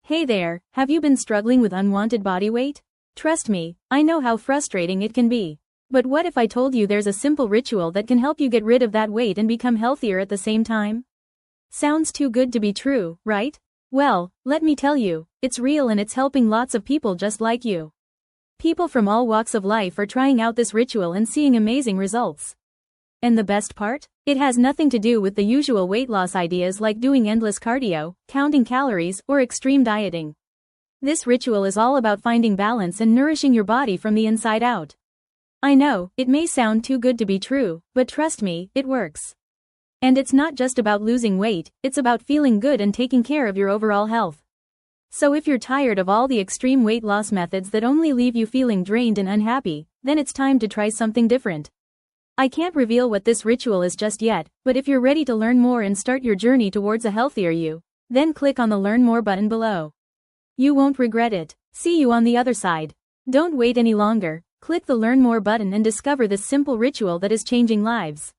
Hey there, have you been struggling with unwanted body weight? Trust me, I know how frustrating it can be. But what if I told you there's a simple ritual that can help you get rid of that weight and become healthier at the same time? Sounds too good to be true, right? Well, let me tell you, it's real and it's helping lots of people just like you. People from all walks of life are trying out this ritual and seeing amazing results. And the best part? It has nothing to do with the usual weight loss ideas like doing endless cardio, counting calories, or extreme dieting. This ritual is all about finding balance and nourishing your body from the inside out. I know, it may sound too good to be true, but trust me, it works. And it's not just about losing weight, it's about feeling good and taking care of your overall health. So if you're tired of all the extreme weight loss methods that only leave you feeling drained and unhappy, then it's time to try something different. I can't reveal what this ritual is just yet, but if you're ready to learn more and start your journey towards a healthier you, then click on the Learn More button below. You won't regret it. See you on the other side. Don't wait any longer, click the Learn More button and discover this simple ritual that is changing lives.